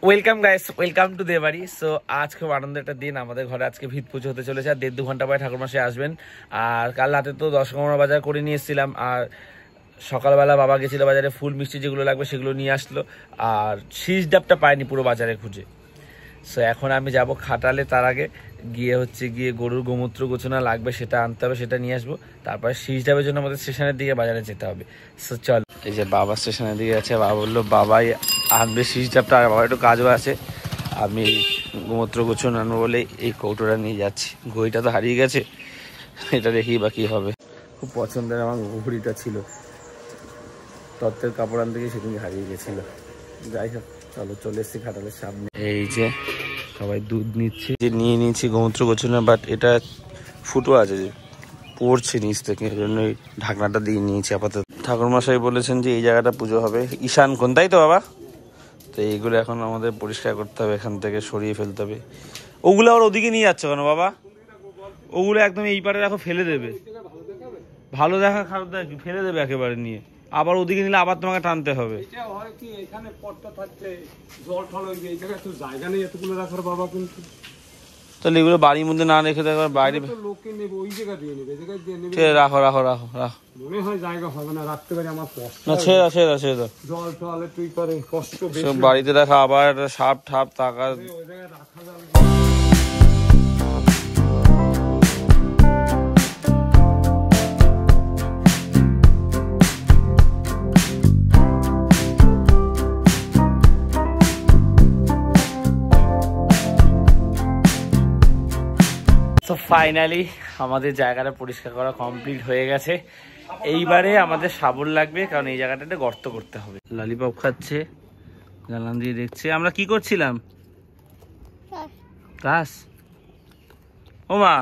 Welcome guys, welcome to দেবাড়ি। So আজ খুব আনন্দের একটা দিন। আমাদের ঘরে আজকে ভিত পুজো হতে চলেছে আর 1.5-2 ঘন্টা পরে ঠাকুরমশাই আসবেন। আর কাল রাতে তো 10 কুমড়া বাজার করে নিয়ে এসেছিলাম, আর সকালবেলা বাবা গেছিল বাজারে ফুল মিষ্টি যেগুলো লাগবে সেগুলো নিয়ে আসলো, আর শীষ ডাবটা পাইনি পুরো বাজারে খুঁজে। সো এখন আমি যাব খাটালে, তার আগে গিয়ে গরুর গোমূত্র গোছনা লাগবে সেটা আনতে হবে, সেটা নিয়ে আসবো। তারপরে শীষ ডাবের জন্য আমাদের স্টেশনের দিকে বাজারে যেতে হবে। সো চল, এই যে বাবা স্টেশনের দিকে আছে। বাবা বললো বাবাই আনবে শীষ ডাবটা, আর বাবার একটু কাজও আছে। আমি গোমূত্র গোছনা আনবো বলে এই কৌটোটা নিয়ে যাচ্ছি। ঘড়িটা তো হারিয়ে গেছে, এটা দেখি বা কী হবে। খুব পছন্দের আমার ঘড়িটা ছিল, তত্ত্বের কাপড় আনতে গিয়ে সেদিন হারিয়ে গেছিলো। যাই হোক, চলো চলে এসেছি খাটালের সামনে। এই যে সবাই দুধ নিচ্ছে, যে নিয়ে নিয়েছি গোমূত্র গোছনা, বাট এটা ফুটো আছে যে পড়ছে নিচ থেকে, এই জন্য ঢাকনাটা দিয়ে নিয়েছি আপাতত। ঠাকুরমশাই বলেছেন যে এই জায়গাটা পুজো হবে ঈশান কোণ, তাই তো বাবা? তো এইগুলো এখন আমাদের পরিষ্কার করতে হবে, এখান থেকে সরিয়ে ফেলতে হবে। ওগুলো আবার ওদিকে নিয়ে যাচ্ছে কেন বাবা? ওগুলো একদম এই পারে রাখো, ফেলে দেবে। ভালো দেখা খারাপ দেখা ফেলে দেবে একেবারে নিয়ে, আবার ওদিকে নিলে আবার তোমাকে টানতে হবে। তাহলে এগুলো বাড়ির মধ্যে না রেখে দেবে, বাইরে রাখো রাখো রাখো রাখো। মনে হয় জায়গা হবে না রাখতে পারি, আমার না ছেড়া ছেড়া ছেড়া জল টলে তুই করে কষ্ট সব বাড়িতে রাখা, আবার একটা সাপ ঠাপ টাকা রাখা যাবে। তো ফাইনালি আমাদের জায়গাটা পরিষ্কার করা কমপ্লিট হয়ে গেছে। এইবারে আমাদের শাবল লাগবে, কারণ এই জায়গাটাতে গর্ত করতে হবে। ললিপপ খাচ্ছে, জানলাম দিয়ে দেখছে। আমরা কি করছিলাম? ঘাস। ও মা,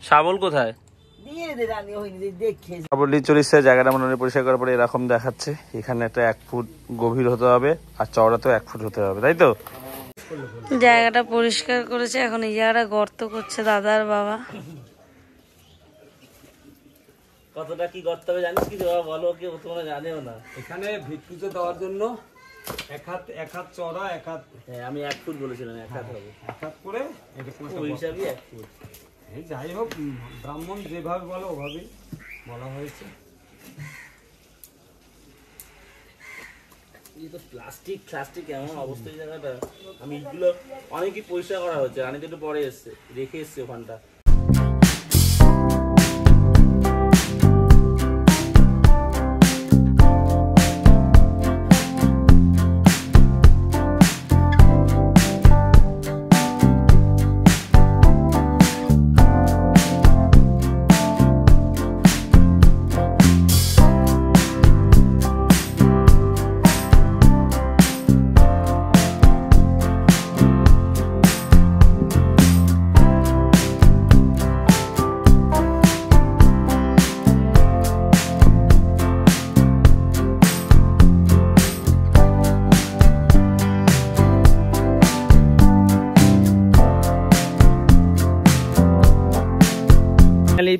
শাবল কোথায়? শাবল নিয়ে চলে এসেছে। জায়গাটা মনে পরিষ্কার করার পরে এরকম দেখাচ্ছে। এখানে একটা 1 ফুট গভীর হতে হবে, আর চওড়াতেও 1 ফুট হতে হবে, তাই তো? জায়গাটা পরিষ্কার করেছে, এখন এই জায়গাটা গর্ত করছে দাদার বাবা। কতটা কি গর্ত হবে জানিস কি বাবা? বলো, কি তোমরা জানেও না। এখানে ভিত পুজো দেওয়ার জন্য এক হাত চওড়া, এক হাত। হ্যাঁ, আমি 1 ফুট বলেছিলাম, 1 হাত হবে। 1 হাত করে ওই হিসাবে 1 ফুট। এই যাই হোক, ব্রাহ্মণ যেভাবে বলো ওভাবেই বলা হয়েছে। প্লাস্টিক এমন অবস্থা জায়গাটা। আমি এগুলো অনেকই পরিষ্কার করা হচ্ছে, রানী তো একটু পরে এসছে, রেখে এসছে ওখানটা।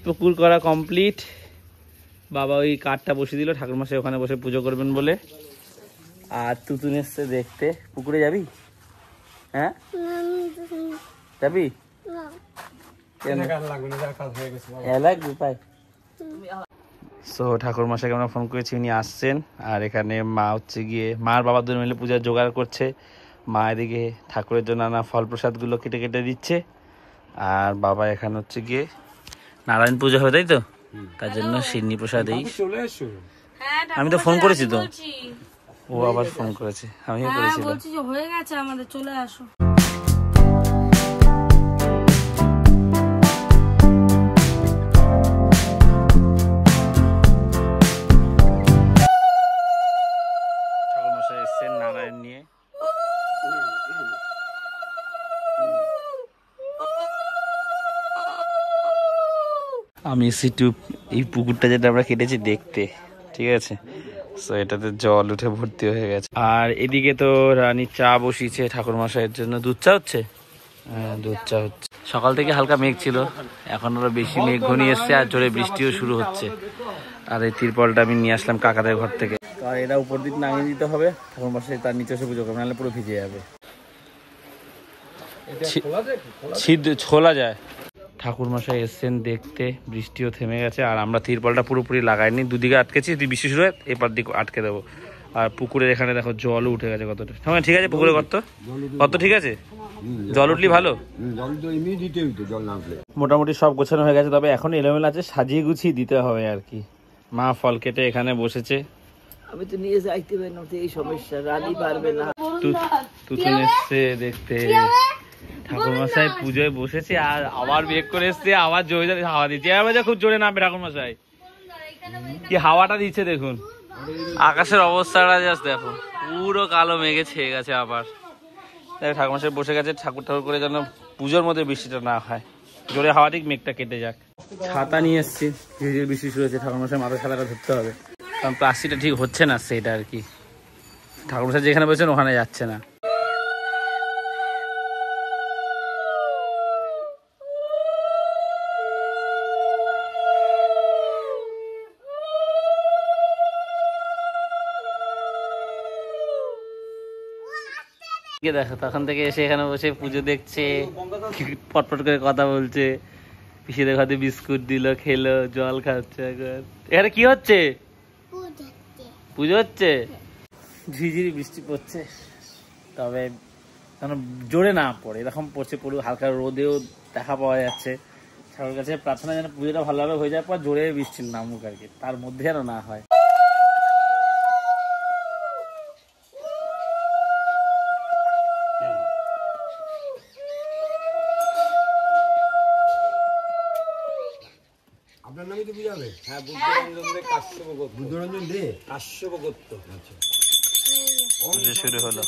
পুকুর করা কমপ্লিট। বাবা ওই কাঠটা বসিয়ে দিল, ঠাকুরমশাই ওখানে বসে পুজো করবেন বলে। আর তুতুন এসছে দেখতে। পুকুরে যাবি? হ্যাঁ যাবি? সো ঠাকুরমশাইকে আমরা ফোন করেছি, উনি আসছেন। আর এখানে মা হচ্ছে গিয়ে মার বাবা দুজন মিলে পূজার জোগাড় করছে। মা এদিকে ঠাকুরের জন্য নানা ফল প্রসাদগুলো কেটে কেটে দিচ্ছে, আর বাবা এখানে হচ্ছে গিয়ে নারায়ণ পুজো হবে, তাই তো? তার জন্য সিন্নি প্রসাদ। এই আমি তো ফোন করেছি তো, ও আবার ফোন করেছে, আমিও করেছি। বলছি যে হয়ে গেছে আমাদের, চলে আসো। ঠাকুরমশাই এসছেন নারায়ণ নিয়ে। আমি এসেছি এই পুকুরটা যেটা আমরা কেটেছি দেখতে, ঠিক আছে? সো এটাতে জল উঠে ভর্তি হয়ে গেছে। আর এদিকে তো রানী চা বসিয়েছে ঠাকুরমশাইয়ের জন্য। দুধ চা হচ্ছে? হ্যাঁ, দুধ চা হচ্ছে। সকাল থেকে হালকা মেঘ ছিল, এখন আরো বেশি মেঘ ঘনিয়ে এসছে, আর জোরে বৃষ্টিও শুরু হচ্ছে। আর এই তিরপলটা আমি নিয়ে আসলাম কাকাদের ঘর থেকে। আর এটা উপর দিক নামিয়ে দিতে হবে, ঠাকুরমশাই তার নিচে এসে পুজো করবে, নাহলে পুরো ভিজে যাবে। ছোলা যায়। ঠাকুরমশাই এসছেন দেখতে, বৃষ্টিও থেমে গেছে আর আমরা তিরপলটা পুরোপুরি লাগাইনি, দুদিকে আটকেছি, যদি বৃষ্টি শুরু হয় এপার দিকে আটকে দেবো। আর পুকুরের এখানে দেখো জলও উঠে গেছে কতটা। হ্যাঁ ঠিক আছে, পুকুরে কত ঠিক আছে, জল উঠলি ভালো। মোটামুটি সব গোছানো হয়ে গেছে, তবে এখন এলোমেলো আছে, সাজিয়ে গুছিয়ে দিতে হবে আর কি। মা ফল কেটে এখানে বসেছে। আমি তো নিয়ে যাইতে পারি না, এই সমস্যা, রানী পারবে না। তুতুন এসছে দেখতে, ঠাকুরমশাই পুজোয় বসেছে আর আবার বেগ করে এসছে, আবার জোরে জোরে হাওয়া দিচ্ছে। এবার খুব জোরে নামবে ঠাকুরমশাই, কি হাওয়াটা দিচ্ছে দেখুন। আকাশের অবস্থাটা জাস্ট দেখো, পুরো কালো মেঘে ছেয়ে গেছে। আবার দেখ ঠাকুরমশাই বসে গেছে, ঠাকুর করে যেন পুজোর মধ্যে বৃষ্টিটা না হয়, জোরে হাওয়া ঠিক মেঘটা কেটে যাক। ছাতা নিয়ে এসছি, ধীরে ধীরে বৃষ্টি শুরু হয়েছে, ঠাকুরমশাই মাথায় ছাতাটা ধরতে হবে, কারণ প্লাস্টিকটা ঠিক হচ্ছে না, সেটা আর কি। ঠাকুরমশাই যেখানে বসেছেন ওখানে যাচ্ছে না। দেখো তখন থেকে এসে এখানে বসে পুজো দেখছে, পটপট করে কথা বলছে, পিসিদের ঘরে বিস্কুট দিল, খেলো, জল খাচ্ছে। এখানে কি হচ্ছে? পুজো হচ্ছে। ঝিঝিরি বৃষ্টি পড়ছে, তবে জোরে না পড়ে, এরকম পড়ছে, পড়ুক, হালকা রোদেও দেখা পাওয়া যাচ্ছে। ঠাকুরের কাছে প্রার্থনা যেন পুজোটা ভালোভাবে হয়ে যাওয়ার পর জোরে বৃষ্টি নামুক আর কি, তার মধ্যে যেন না হয়। আপনার নামই তো বুঝাবে? হ্যাঁ, বুদ্ধরঞ্জন দে, কাশ্যপ গোত্র। আচ্ছা, শুরু হলো।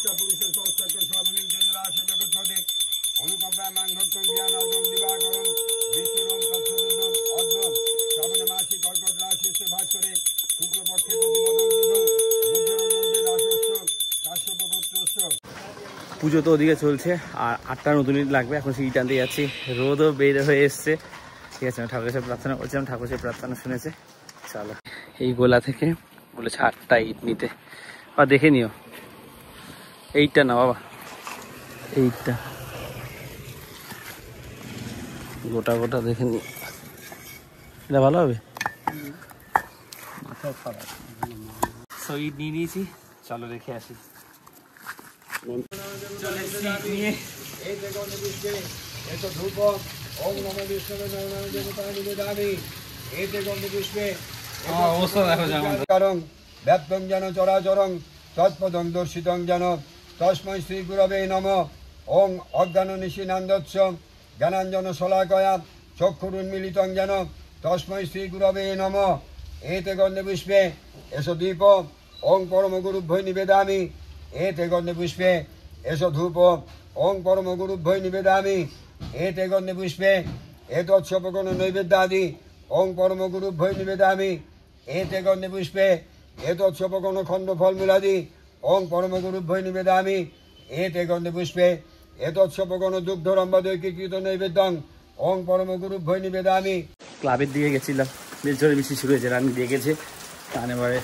পুজো তো ওদিকে চলছে আর 8টা 9 মিনিট লাগবে, এখন সেই টানতে যাচ্ছি, রোদও বের হয়ে এসছে। ঠিক আছে, ঠাকুরের সাথে প্রার্থনা করছিলাম, ঠাকুর সাথে প্রার্থনা শুনেছে। চলো, এই গোলা থেকে বলেছে 8টা ইট নিতে, বা দেখে নিও, এইটা না বাবা, এইটা গোটা গোটা দেখে নিও, এটা ভালো হবে। সো ইট নিয়ে নিয়েছি, চলো রেখে আসি। ব্যক্তং যেন চরাচরং তৎপদং দর্শিতং যেন তস্मै শ্রী গুরবে নমঃ। ওং অজ্ঞান নিশিনান্দস্য জ্ঞানাঞ্জন শলাকয়া চক্ষুরুন্মিলিতং যেন তস্मै শ্রী গুরবে নমঃ। এতে গন্ধে পুষ্পে এসো দীপ ওং পরমগুরুভ্যৈ নিবেদামি। এতে গন্ধে পুষ্পে এসো ধূপ ওং পরমগুরুভ্যৈ নিবেদামি। এতে গন্ধে পুষ্পে এতৎসপকন নৈবেদ্যাদি ওং পরমগুরুভ্যৈ নিবেদামি। এতে গন্ধে পুষ্পে এতৎসপকন খণ্ড ফলমূলাদি ওং পরমগুরুভ্যৈ নিবেদামি। এতে গন্ধে পুষ্পে এতৎসপকন দুগ্ধরম্বদৈকীকৃত নৈবেদ্যং ওং পরমগুরুভ্যৈ নিবেদামি। ক্লাবের দিকে গেছিলাম, বেশ জোরে বৃষ্টি শুরু হয়েছে, রানি দেখেছে, কারণ এবারে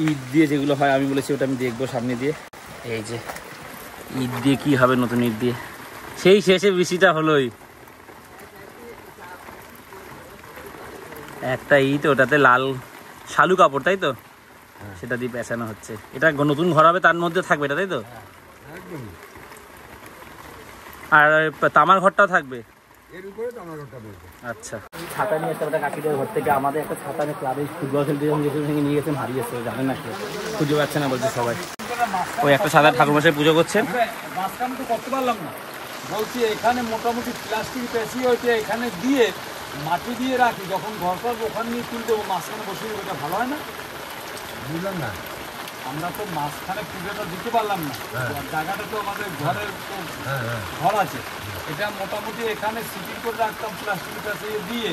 ঈদ দিয়ে যেগুলো হয় আমি বলেছি ওটা আমি দেখবো সামনে দিয়ে। এই যে ঈদ দিয়ে কি হবে, নতুন ঈদ দিয়ে, সেই শেষে বৃষ্টিটা হলোই। একটা ঈদ, ওটাতে লাল শালু কাপড়, তাই তো, সেটা দিয়ে পেঁচানো হচ্ছে। এটা নতুন ঘর হবে, তার মধ্যে থাকবে এটা, তাই তো। আর তামার ঘরটাও থাকবে। আচ্ছা, ছাতা নিয়ে একটা কাকিদের ঘর থেকে আমাদের একটা ছাতা নিয়ে ক্লাবে ফুটবল খেলতে নিয়ে গেছেন, হারিয়েছে, জানেন না, খুঁজে পাচ্ছে না বলছে সবাই। ওই একটা সাদা ঠাকুরমশাই পুজো করছেন। মাঝখানে তো করতে পারলাম না, বলছি এখানে মোটামুটি প্লাস্টিক পেঁচিয়ে ওইটা এখানে দিয়ে মাটি দিয়ে রাখি, যখন ঘর করবো ওখানে নিয়ে তুলে দেবো, মাঝখানে বসিয়ে দেবো, এটা ভালো হয় না? বুঝলাম না, আমরা তো মাঝখানে পুজোটা দিতে পারলাম না, জায়গাটা তো আমাদের ঘরের তো ঘর আছে, এটা মোটামুটি এখানে সিটিং করে রাখতাম প্লাস্টিক পেঁচিয়ে দিয়ে,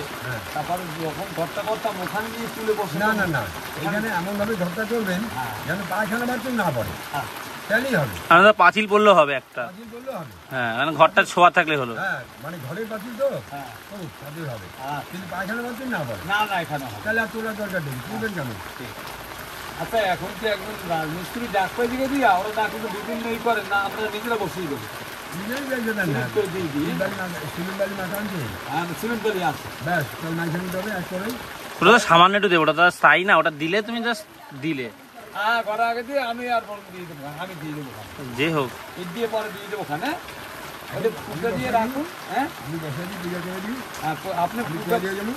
তারপরে যখন ঘরটা করতাম ওখানে নিয়ে তুলে বসে। না না না, এখানে এমনভাবে ঘরটা করবেন যেন পায়খানা বাথরুম না পড়ে, তাহলেই হবে। আমাদের পাঁচিল পড়লেও হবে একটা, হ্যাঁ, মানে ঘরটা ছোঁয়া থাকলে হলো। হ্যাঁ, মানে ঘরের পাঁচিল তো তাদের হবে, কিন্তু পায়খানা বাথরুম না পড়ে। না না, এখানে তাহলে আর তোলার দরকার নেই, তুলবেন কেন? আচ্ছা এখন কি একজন মিস্ত্রি ডাক পাই দিকে দিয়া ওরা ডাক কিন্তু বিভিন্ন ই করেন না আপনারা নিজেরা বসিয়ে দেবেন নিজেই বেঁচে দেন না করে দিয়ে দিই সিমেন্ট বালি মাথা আনছি হ্যাঁ সিমেন্ট বালি আছে ব্যাস তোর মাইখানে দেবে এক করে ওটা তো সামান্য একটু দেবো, ওটা তো স্থায়ী না, ওটা দিলে তুমি জাস্ট দিলে হ্যাঁ করার আগে দিয়ে আমি আর বলুন দিয়ে দেবো আমি দিয়ে দেবো যে হোক। ঈদ দিয়ে পরে দিয়ে দেবো ওখানে ওটা ফুটা দিয়ে রাখুন হ্যাঁ আমি বসে দিই পূজা করে দিই আপনি পূজা দিয়ে যাবো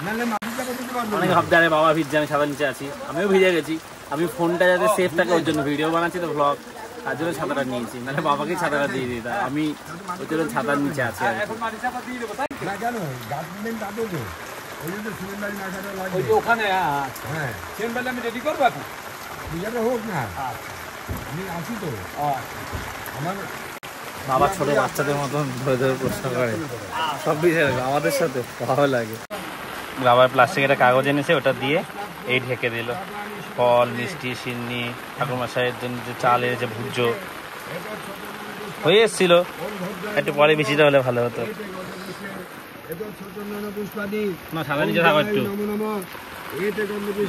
নাহলে মাটি চাপা দিতে পারবো অনেক ভাবতে আরে বাবা ভিজছে, আমি ছাতার নিচে আছি, আমিও ভিজে গেছি। আমি ফোনটা যাতে সেফ থাকে ওর জন্য ভিডিও বানাচ্ছি তো ব্লগ, তার জন্য ছাতাটা নিয়েছি, নাহলে বাবাকেই ছাতাটা দিয়ে দিতাম। আমি ওই জন্য ছাতার নিচে আছি আর কি। এখন মাটি চাপা দিয়ে দেবো তাই না কেন গাছ দিবেন তাতে তো ওই জন্য সিমেন্ট বালি মাথাটা ওই লাগবে যে ওখানে হ্যাঁ সিমেন্ট বালি আমি রেডি করবো এখন পূজাটা হোক না আমি আসি তো আমার বাবা ছোট বাচ্চাদের মতন ধরে ধরে প্রশ্ন করে সব বিষয়ে, আমাদের সাথে ভালো লাগে। বাবার প্লাস্টিকের কাগজ এনেছে, ওটা দিয়ে এই ঢেকে দিল। ফল মিষ্টি সিন্নি ঠাকুরমশাইয়ের জন্য যে চালের যে ভুজ্য হয়ে এসছিল, একটু পরে বেশিটা হলে ভালো হতো। না সাদা নিচে থাকো একটু,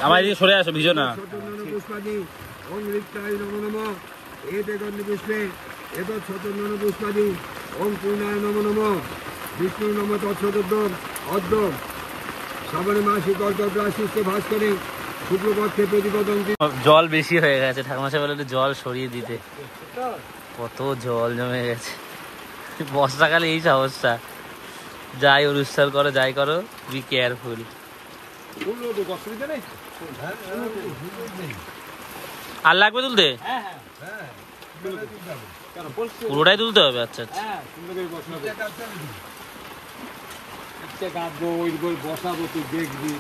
আমার এদিকে সরে আসো, ভিজো না। বিষ্ণু নম তৎসদোদ্যম অদ্যম শ্রাবণে মাসি কর্কটরাশিতে ভাস করে শুক্লপক্ষে প্রতিপদম। জল বেশি হয়ে গেছে, ঠাকুরমশাই বলে একটু জল সরিয়ে দিতে। কত জল জমে গেছে, বর্ষাকালে এই সমস্যা। যাই অনুষ্ঠান করো যাই করো, বি কেয়ারফুল। অসুবিধা নেই আর লাগবে তুলতে? পুরোটাই তুলতে হবে? আচ্ছা আচ্ছা। হ্যাঁ সুন্দর করে বসাবো, ইচ্ছে কাটবো ওই বসাবো তুই দেখবি।